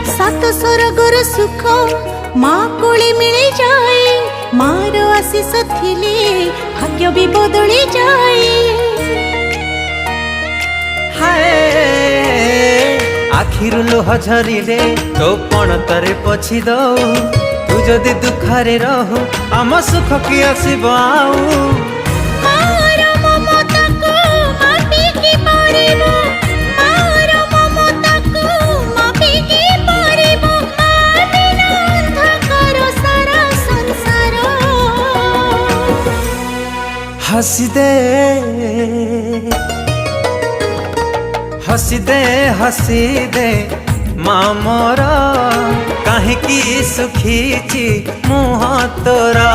सात स्वर्गर सुख माँ कोले मिले जाए, मार आशीष थिले भाग्य भी बदली जाए। हाय आखिरु लुह झरिले तो पण तरे पछी दऊ, तू जदि दुखरे रहू आम सुख की आसीब आऊ। हसी दे हसी दे हसी दे माँ मोर, कहीं सुखी मुँह तोरा।